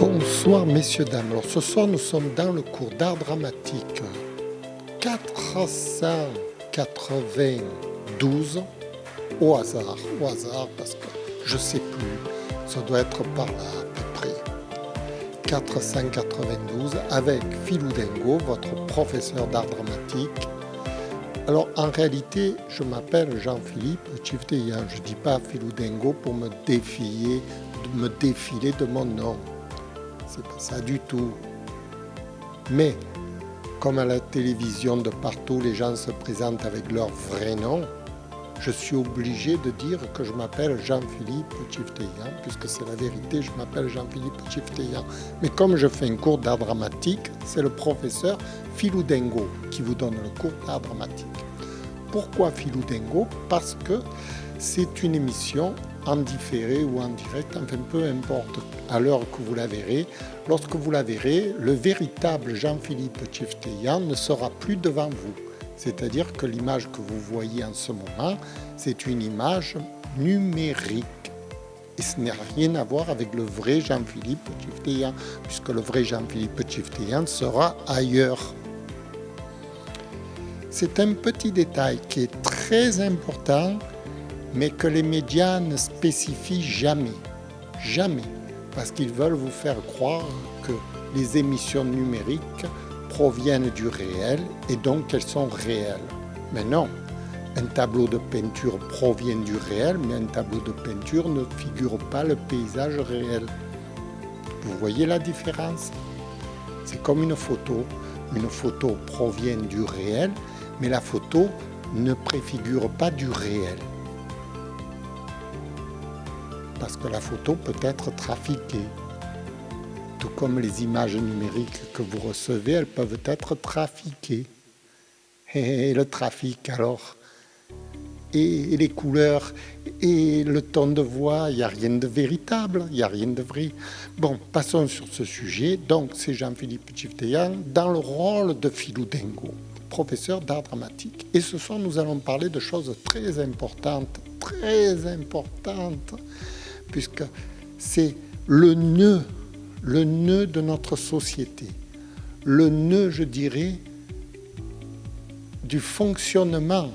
Bonsoir messieurs, dames. Alors ce soir nous sommes dans le cours d'art dramatique 492 au hasard parce que je sais plus, ça doit être par là à peu près. 492 avec Philou Dengo, votre professeur d'art dramatique. Alors en réalité je m'appelle Jean-Philippe Chifteyan, je ne dis pas Philou Dengo pour me défiler de mon nom. C'est pas ça du tout. Mais, comme à la télévision de partout, les gens se présentent avec leur vrai nom, je suis obligé de dire que je m'appelle Jean-Philippe Chifteyan, puisque c'est la vérité, je m'appelle Jean-Philippe Chifteyan. Mais comme je fais un cours d'art dramatique, c'est le professeur Philou Dengo qui vous donne le cours d'art dramatique. Pourquoi Philou Dengo? Parce que c'est une émission en différé ou en direct, enfin peu importe, à l'heure que vous la verrez. Lorsque vous la verrez, le véritable Jean-Philippe Chifteyan ne sera plus devant vous. C'est-à-dire que l'image que vous voyez en ce moment, c'est une image numérique. Et ce n'a rien à voir avec le vrai Jean-Philippe Chifteyan, puisque le vrai Jean-Philippe Chifteyan sera ailleurs. C'est un petit détail qui est très important, mais que les médias ne spécifient jamais. Jamais. Parce qu'ils veulent vous faire croire que les émissions numériques proviennent du réel et donc qu'elles sont réelles. Mais non, un tableau de peinture provient du réel, mais un tableau de peinture ne figure pas le paysage réel. Vous voyez la différence? C'est comme une photo. Une photo provient du réel, mais la photo ne préfigure pas du réel. Parce que la photo peut être trafiquée. Tout comme les images numériques que vous recevez, elles peuvent être trafiquées. Et le trafic alors, et les couleurs, et le ton de voix, il n'y a rien de véritable, il n'y a rien de vrai. Bon, passons sur ce sujet. Donc, c'est Jean-Philippe Chifteyan dans le rôle de Philou Dengo, professeur d'art dramatique. Et ce soir, nous allons parler de choses très importantes, puisque c'est le nœud de notre société, le nœud, je dirais, du fonctionnement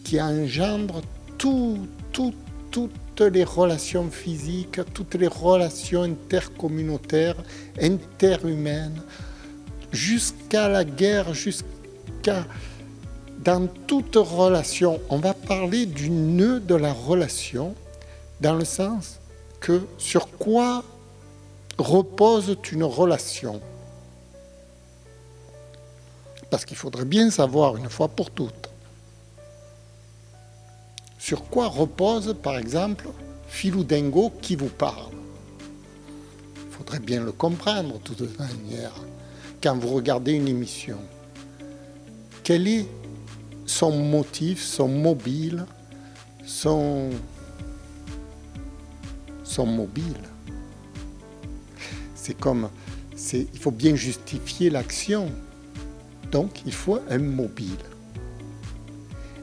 qui engendre toutes les relations physiques, toutes les relations intercommunautaires, interhumaines, jusqu'à la guerre, dans toute relation. On va parler du nœud de la relation, dans le sens que sur quoi repose une relation. Parce qu'il faudrait bien savoir une fois pour toutes. Sur quoi repose, par exemple, Philou Dengo qui vous parle? Il faudrait bien le comprendre de toute manière. Quand vous regardez une émission, quel est son motif, son mobile, son mobile? Il faut bien justifier l'action. Donc, il faut un mobile.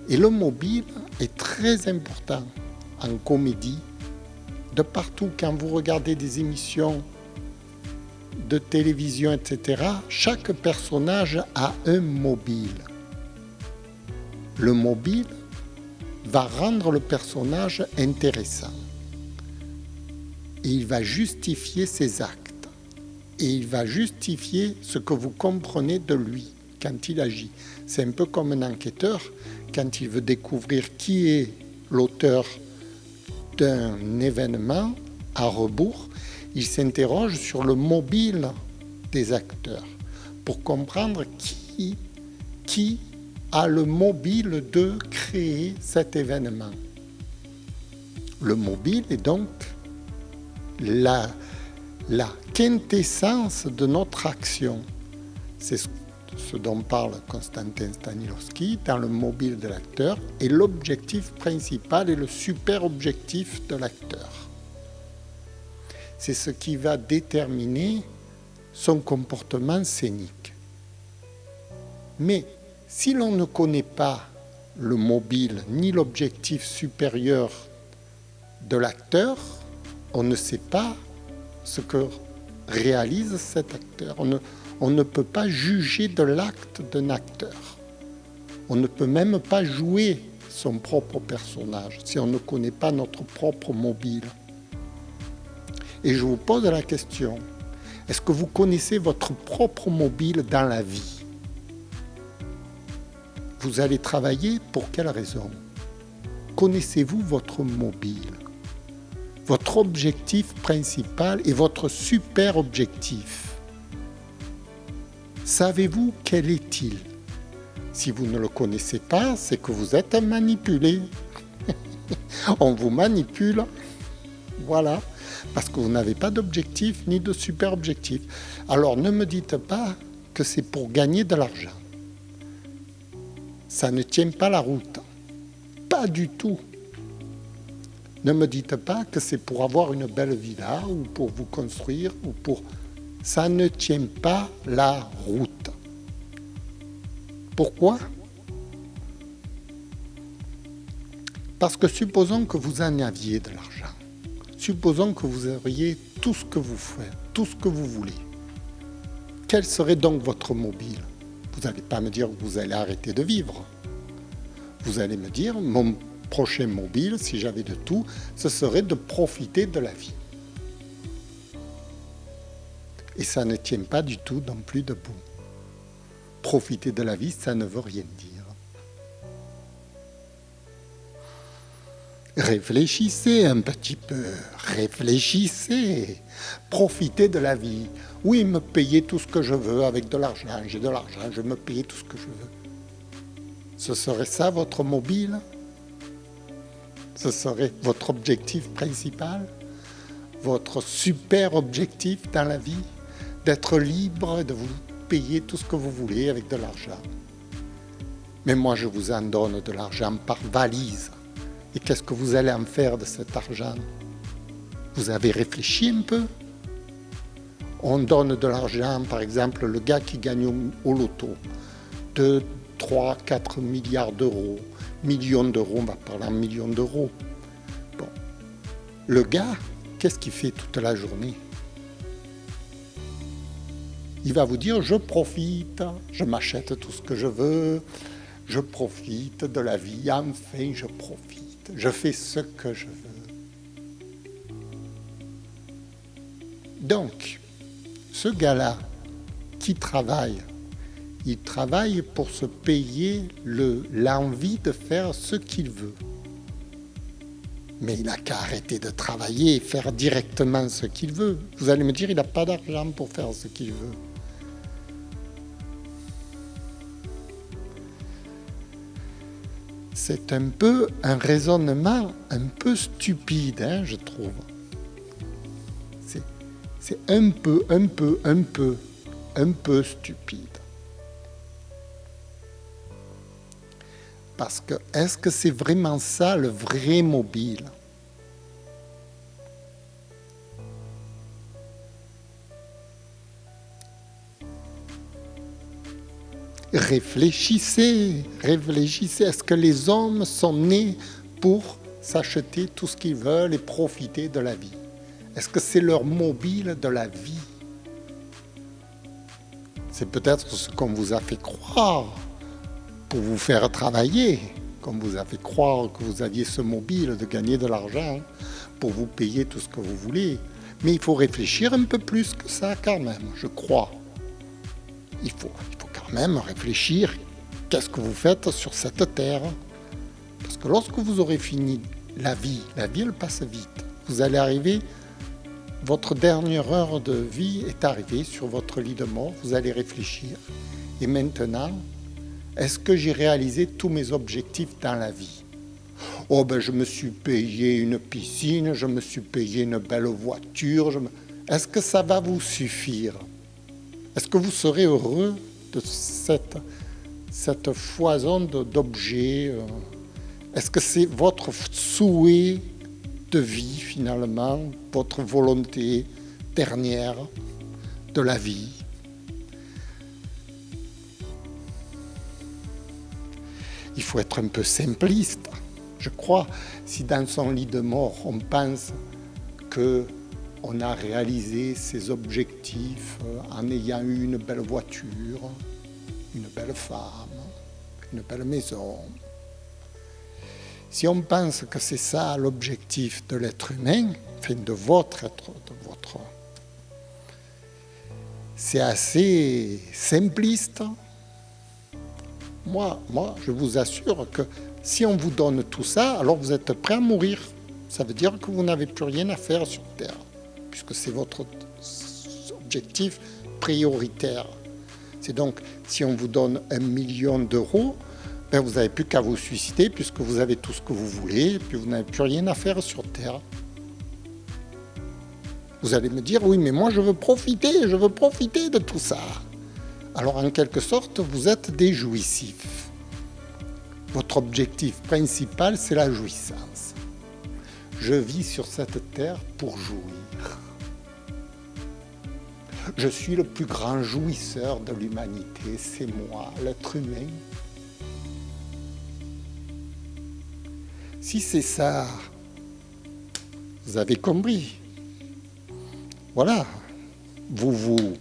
Et le mobile est très important en comédie. De partout, quand vous regardez des émissions de télévision, etc., chaque personnage a un mobile. Le mobile va rendre le personnage intéressant. Et il va justifier ses actes. Et il va justifier ce que vous comprenez de lui quand il agit. C'est un peu comme un enquêteur, quand il veut découvrir qui est l'auteur d'un événement à rebours, il s'interroge sur le mobile des acteurs pour comprendre qui a le mobile de créer cet événement. Le mobile est donc la quintessence de notre action. C'est ce dont parle Konstantin Stanislavski dans le mobile de l'acteur, et l'objectif principal et le super objectif de l'acteur. C'est ce qui va déterminer son comportement scénique. Mais si l'on ne connaît pas le mobile ni l'objectif supérieur de l'acteur, on ne sait pas ce que réalise cet acteur. On ne peut pas juger de l'acte d'un acteur. On ne peut même pas jouer son propre personnage si on ne connaît pas notre propre mobile. Et je vous pose la question, est-ce que vous connaissez votre propre mobile dans la vie? Vous allez travailler pour quelle raison? Connaissez-vous votre mobile? Votre objectif principal et votre super objectif. Savez-vous quel est-il? Si vous ne le connaissez pas, c'est que vous êtes manipulé. On vous manipule. Voilà. Parce que vous n'avez pas d'objectif ni de super objectif. Alors ne me dites pas que c'est pour gagner de l'argent. Ça ne tient pas la route. Pas du tout. Ne me dites pas que c'est pour avoir une belle villa ou pour vous construire ou pour... Ça ne tient pas la route. Pourquoi? Parce que supposons que vous en aviez de l'argent. Supposons que vous auriez tout ce que vous faites, tout ce que vous voulez. Quel serait donc votre mobile? Vous n'allez pas me dire que vous allez arrêter de vivre. Vous allez me dire, mon prochain mobile, si j'avais de tout, ce serait de profiter de la vie. Et ça ne tient pas du tout non plus debout. Profiter de la vie, ça ne veut rien dire. Réfléchissez un petit peu, réfléchissez, profitez de la vie. Oui, me payer tout ce que je veux avec de l'argent, j'ai de l'argent, je vais me payer tout ce que je veux. Ce serait ça votre mobile? Ce serait votre objectif principal? Votre super objectif dans la vie? D'être libre et de vous payer tout ce que vous voulez avec de l'argent. Mais moi, je vous en donne de l'argent par valise. Et qu'est-ce que vous allez en faire de cet argent? Vous avez réfléchi un peu? On donne de l'argent, par exemple, le gars qui gagne au loto, 2, 3, 4 milliards d'euros, millions d'euros, on va parler en millions d'euros. Bon. Le gars, qu'est-ce qu'il fait toute la journée? Il va vous dire, je profite, je m'achète tout ce que je veux, je profite de la vie, enfin je profite, je fais ce que je veux. Donc, ce gars-là qui travaille, il travaille pour se payer l'envie de faire ce qu'il veut. Mais il n'a qu'à arrêter de travailler et faire directement ce qu'il veut. Vous allez me dire, il n'a pas d'argent pour faire ce qu'il veut. C'est un peu un raisonnement un peu stupide, hein, je trouve. C'est un peu stupide. Parce que, est-ce que c'est vraiment ça le vrai mobile? Réfléchissez. Est-ce que les hommes sont nés pour s'acheter tout ce qu'ils veulent et profiter de la vie? Est-ce que c'est leur mobile de la vie? C'est peut-être ce qu'on vous a fait croire pour vous faire travailler, qu'on vous a fait croire que vous aviez ce mobile de gagner de l'argent pour vous payer tout ce que vous voulez. Mais il faut réfléchir un peu plus que ça quand même, je crois. Il faut quand même réfléchir, qu'est-ce que vous faites sur cette terre? Parce que lorsque vous aurez fini la vie elle passe vite. Vous allez arriver, votre dernière heure de vie est arrivée sur votre lit de mort, vous allez réfléchir. Et maintenant, est-ce que j'ai réalisé tous mes objectifs dans la vie? Oh ben je me suis payé une piscine, je me suis payé une belle voiture. Est-ce que ça va vous suffire? Est-ce que vous serez heureux de cette foison d'objets? Est-ce que c'est votre souhait de vie finalement, votre volonté dernière de la vie? Il faut être un peu simpliste, je crois. Si dans son lit de mort, on pense que on a réalisé ses objectifs en ayant eu une belle voiture, une belle femme, une belle maison. Si on pense que c'est ça l'objectif de l'être humain, enfin de votre être, c'est assez simpliste. Moi, je vous assure que si on vous donne tout ça, alors vous êtes prêt à mourir. Ça veut dire que vous n'avez plus rien à faire sur Terre, puisque c'est votre objectif prioritaire. C'est donc, si on vous donne 1 million d'euros, ben vous n'avez plus qu'à vous suicider, puisque vous avez tout ce que vous voulez, et puis vous n'avez plus rien à faire sur Terre. Vous allez me dire, oui, mais moi je veux profiter de tout ça. Alors en quelque sorte, vous êtes des jouissifs. Votre objectif principal, c'est la jouissance. Je vis sur cette terre pour jouir. Je suis le plus grand jouisseur de l'humanité, c'est moi, l'être humain. Si c'est ça, vous avez compris. Voilà, vous.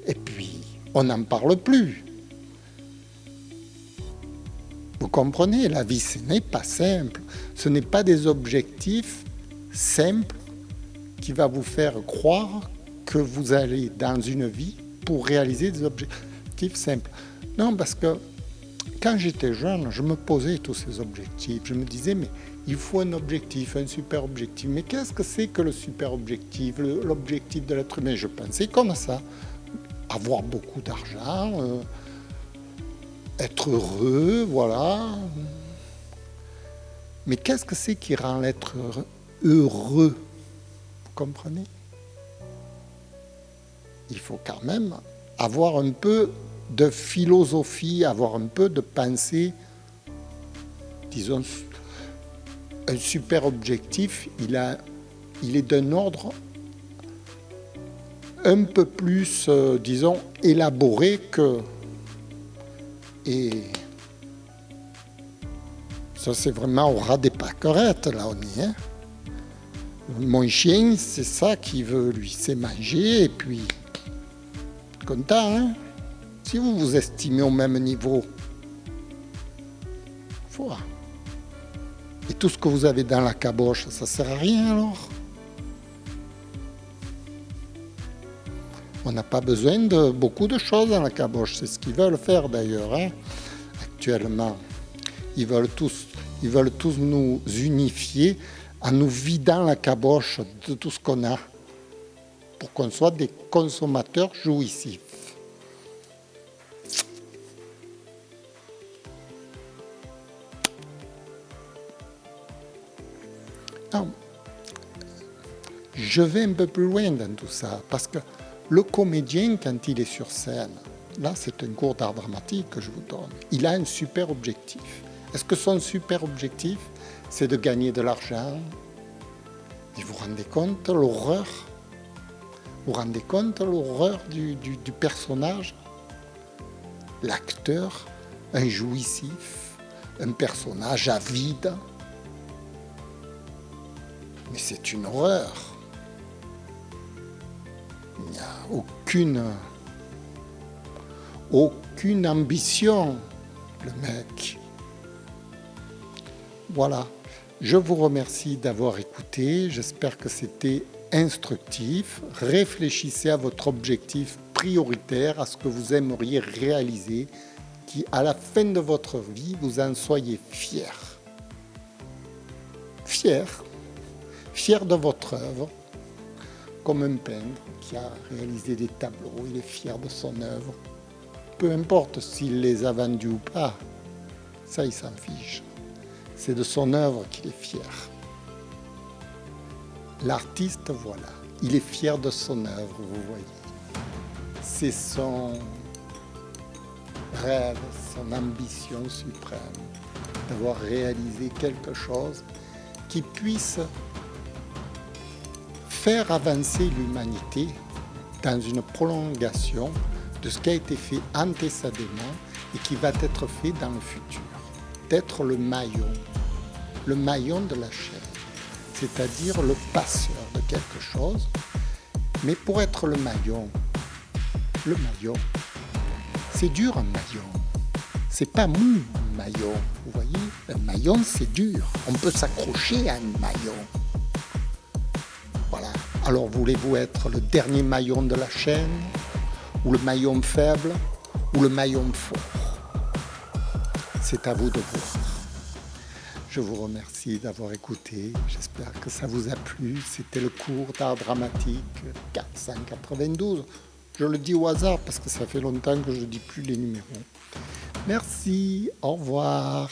Et puis, on n'en parle plus. Vous comprenez, la vie, ce n'est pas simple. Ce n'est pas des objectifs simples qui vont vous faire croire que vous allez dans une vie pour réaliser des objectifs simples. Non, parce que quand j'étais jeune, je me posais tous ces objectifs. Je me disais, mais il faut un objectif, un super objectif. Mais qu'est-ce que c'est que le super objectif, l'objectif de l'être humain? Je pensais comme ça. Avoir beaucoup d'argent, être heureux, voilà. Mais qu'est-ce que c'est qui rend l'être heureux? Vous comprenez? Il faut quand même avoir un peu de philosophie, avoir un peu de pensée. Disons, un super objectif, il est d'un ordre un peu plus, disons, élaboré que... Et ça, c'est vraiment au ras des pâquerettes, là, on y est. Mon chien, c'est ça qu'il veut, lui, c'est manger, et puis... Content, hein? Si vous vous estimez au même niveau, voilà. Et tout ce que vous avez dans la caboche, ça ne sert à rien, alors? On n'a pas besoin de beaucoup de choses dans la caboche. C'est ce qu'ils veulent faire d'ailleurs, hein, actuellement. Ils veulent tous nous unifier en nous vidant la caboche de tout ce qu'on a pour qu'on soit des consommateurs jouissifs. Non. Je vais un peu plus loin dans tout ça, parce que le comédien, quand il est sur scène, là c'est un cours d'art dramatique que je vous donne, il a un super objectif. Est-ce que son super objectif, c'est de gagner de l'argent? Et vous vous rendez compte l'horreur? Vous vous rendez compte l'horreur du personnage? L'acteur, un jouissif, un personnage avide. Mais c'est une horreur. Il n'y a aucune ambition, le mec. Voilà. Je vous remercie d'avoir écouté. J'espère que c'était instructif. Réfléchissez à votre objectif prioritaire, à ce que vous aimeriez réaliser, qui, à la fin de votre vie, vous en soyez fiers. Fiers de votre œuvre. Comme un peintre qui a réalisé des tableaux, il est fier de son œuvre. Peu importe s'il les a vendus ou pas, ça il s'en fiche. C'est de son œuvre qu'il est fier. L'artiste, voilà, il est fier de son œuvre, vous voyez. C'est son rêve, son ambition suprême d'avoir réalisé quelque chose qui puisse faire avancer l'humanité dans une prolongation de ce qui a été fait antécédemment et qui va être fait dans le futur. D'être le maillon de la chaîne. c'est-à-dire le passeur de quelque chose. Mais pour être le maillon, c'est dur un maillon. C'est pas mou un maillon, vous voyez? Un maillon, c'est dur. On peut s'accrocher à un maillon. Voilà. Alors voulez-vous être le dernier maillon de la chaîne, ou le maillon faible, ou le maillon fort? C'est à vous de voir. Je vous remercie d'avoir écouté. J'espère que ça vous a plu. C'était le cours d'art dramatique 492. Je le dis au hasard parce que ça fait longtemps que je ne dis plus les numéros. Merci, au revoir.